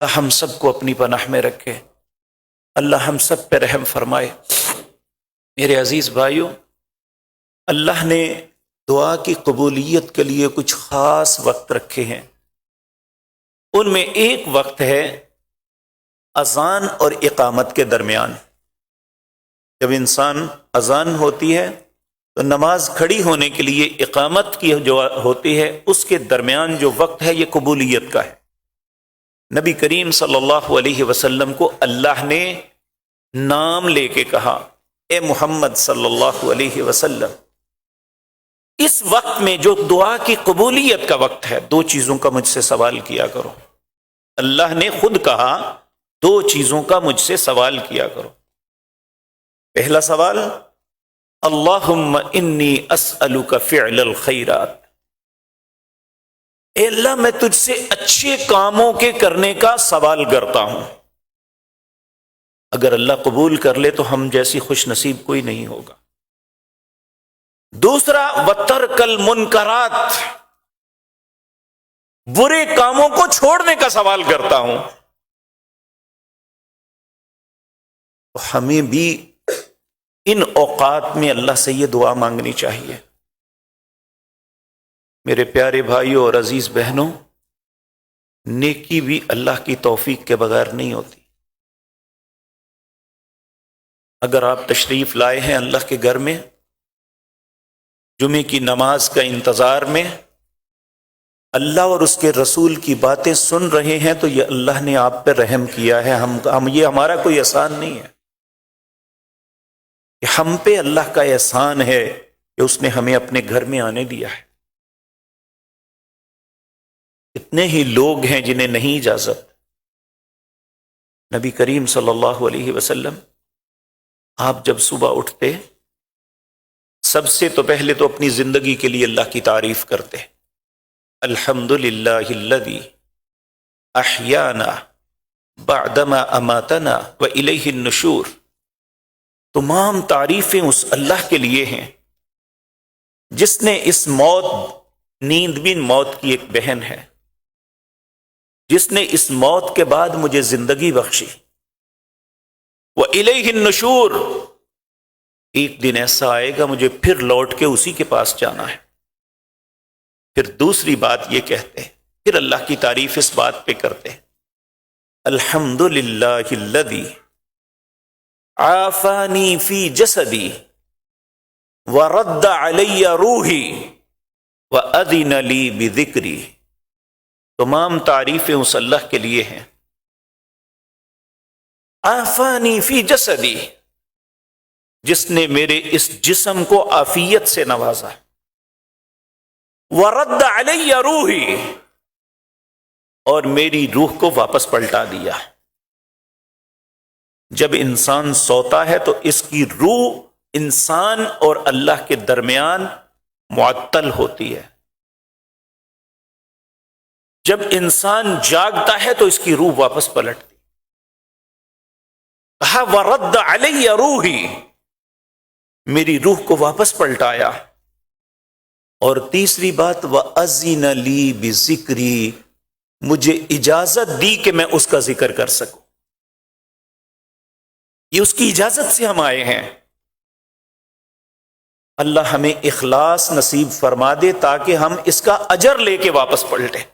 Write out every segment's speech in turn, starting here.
اللہ ہم سب کو اپنی پناہ میں رکھے، اللہ ہم سب پہ رحم فرمائے۔ میرے عزیز بھائیوں، اللہ نے دعا کی قبولیت کے لیے کچھ خاص وقت رکھے ہیں۔ ان میں ایک وقت ہے اذان اور اقامت کے درمیان۔ جب انسان اذان ہوتی ہے تو نماز کھڑی ہونے کے لیے اقامت کی جو ہوتی ہے، اس کے درمیان جو وقت ہے یہ قبولیت کا ہے۔ نبی کریم صلی اللہ علیہ وسلم کو اللہ نے نام لے کے کہا، اے محمد صلی اللہ علیہ وسلم، اس وقت میں جو دعا کی قبولیت کا وقت ہے، دو چیزوں کا مجھ سے سوال کیا کرو۔ اللہ نے خود کہا دو چیزوں کا مجھ سے سوال کیا کرو۔ پہلا سوال، اللہم انی اسألک فعل الخیرات، اے اللہ میں تجھ سے اچھے کاموں کے کرنے کا سوال کرتا ہوں۔ اگر اللہ قبول کر لے تو ہم جیسی خوش نصیب کوئی نہیں ہوگا۔ دوسرا، وترک المنکرات، برے کاموں کو چھوڑنے کا سوال کرتا ہوں۔ ہمیں بھی ان اوقات میں اللہ سے یہ دعا مانگنی چاہیے۔ میرے پیارے بھائیوں اور عزیز بہنوں، نیکی بھی اللہ کی توفیق کے بغیر نہیں ہوتی۔ اگر آپ تشریف لائے ہیں اللہ کے گھر میں، جمعے کی نماز کا انتظار میں، اللہ اور اس کے رسول کی باتیں سن رہے ہیں، تو یہ اللہ نے آپ پہ رحم کیا ہے۔ ہم یہ ہمارا کوئی احسان نہیں ہے، کہ ہم پہ اللہ کا احسان ہے کہ اس نے ہمیں اپنے گھر میں آنے دیا ہے۔ اتنے ہی لوگ ہیں جنہیں نہیں اجازت۔ نبی کریم صلی اللہ علیہ وسلم، آپ جب صبح اٹھتے، سب سے تو پہلے تو اپنی زندگی کے لیے اللہ کی تعریف کرتے، الحمدللہ الذی احیانا بعدما اماتنا والیہ النشور۔ تمام تعریفیں اس اللہ کے لیے ہیں جس نے اس موت، نیند بھی موت کی ایک بہن ہے، جس نے اس موت کے بعد مجھے زندگی بخشی۔ وَإِلَيْهِ النُّشُورُ، ایک دن ایسا آئے گا مجھے پھر لوٹ کے اسی کے پاس جانا ہے۔ پھر دوسری بات یہ کہتے ہیں، پھر اللہ کی تعریف اس بات پہ کرتے ہیں، الحمدللہ الذی عافانی فی جسدی ورد علی روحی وَأَذِنَ لِي بِذِكْرِي۔ تمام تعریفیں اس اللہ کے لیے ہیں۔ عافانی فی جسدی، جس نے میرے اس جسم کو عافیت سے نوازا، ورد علی روحی، اور میری روح کو واپس پلٹا دیا۔ جب انسان سوتا ہے تو اس کی روح انسان اور اللہ کے درمیان معطل ہوتی ہے۔ جب انسان جاگتا ہے تو اس کی روح واپس پلٹتی۔ کہا ورد علی روحی، میری روح کو واپس پلٹایا۔ اور تیسری بات، وَأَذِنَ لِي بِذِكْرِي، مجھے اجازت دی کہ میں اس کا ذکر کر سکوں۔ یہ اس کی اجازت سے ہم آئے ہیں۔ اللہ ہمیں اخلاص نصیب فرما دے تاکہ ہم اس کا اجر لے کے واپس پلٹیں۔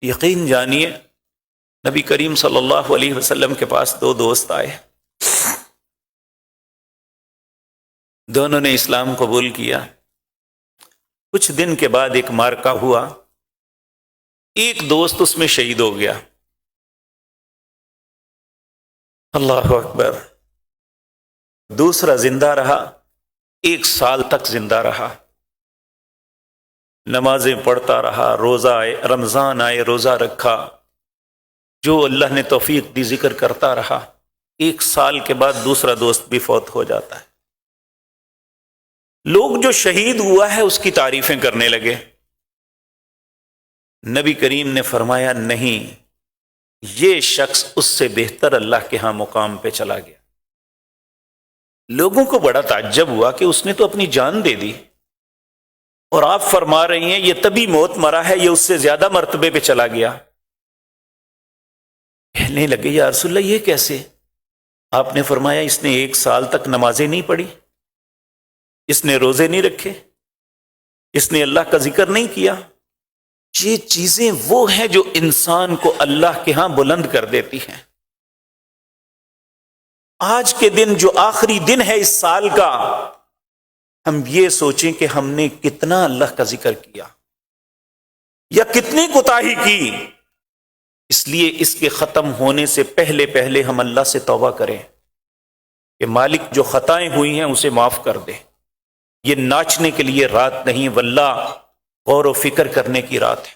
یقین جانیے، نبی کریم صلی اللہ علیہ وسلم کے پاس دو دوست آئے، دونوں نے اسلام قبول کیا۔ کچھ دن کے بعد ایک معرکہ ہوا، ایک دوست اس میں شہید ہو گیا۔ اللہ اکبر۔ دوسرا زندہ رہا، 1 سال تک زندہ رہا، نمازیں پڑھتا رہا، روزہ آئے، رمضان آئے روزہ رکھا، جو اللہ نے توفیق دی ذکر کرتا رہا۔ 1 سال کے بعد دوسرا دوست بھی فوت ہو جاتا ہے۔ لوگ جو شہید ہوا ہے اس کی تعریفیں کرنے لگے۔ نبی کریم نے فرمایا، نہیں، یہ شخص اس سے بہتر اللہ کے ہاں مقام پہ چلا گیا۔ لوگوں کو بڑا تعجب ہوا کہ اس نے تو اپنی جان دے دی، اور آپ فرما رہی ہیں یہ تبھی موت مرا ہے، یہ اس سے زیادہ مرتبے پہ چلا گیا۔ کہنے لگے یا رسول اللہ یہ کیسے؟ آپ نے فرمایا اس نے 1 سال تک نمازیں نہیں پڑھی، اس نے روزے نہیں رکھے، اس نے اللہ کا ذکر نہیں کیا۔ یہ چیزیں وہ ہیں جو انسان کو اللہ کے ہاں بلند کر دیتی ہیں۔ آج کے دن جو آخری دن ہے اس سال کا، ہم یہ سوچیں کہ ہم نے کتنا اللہ کا ذکر کیا یا کتنی کوتاہی کی۔ اس لیے اس کے ختم ہونے سے پہلے پہلے ہم اللہ سے توبہ کریں کہ مالک جو خطائیں ہوئی ہیں اسے معاف کر دے۔ یہ ناچنے کے لیے رات نہیں، واللہ غور و فکر کرنے کی رات ہے۔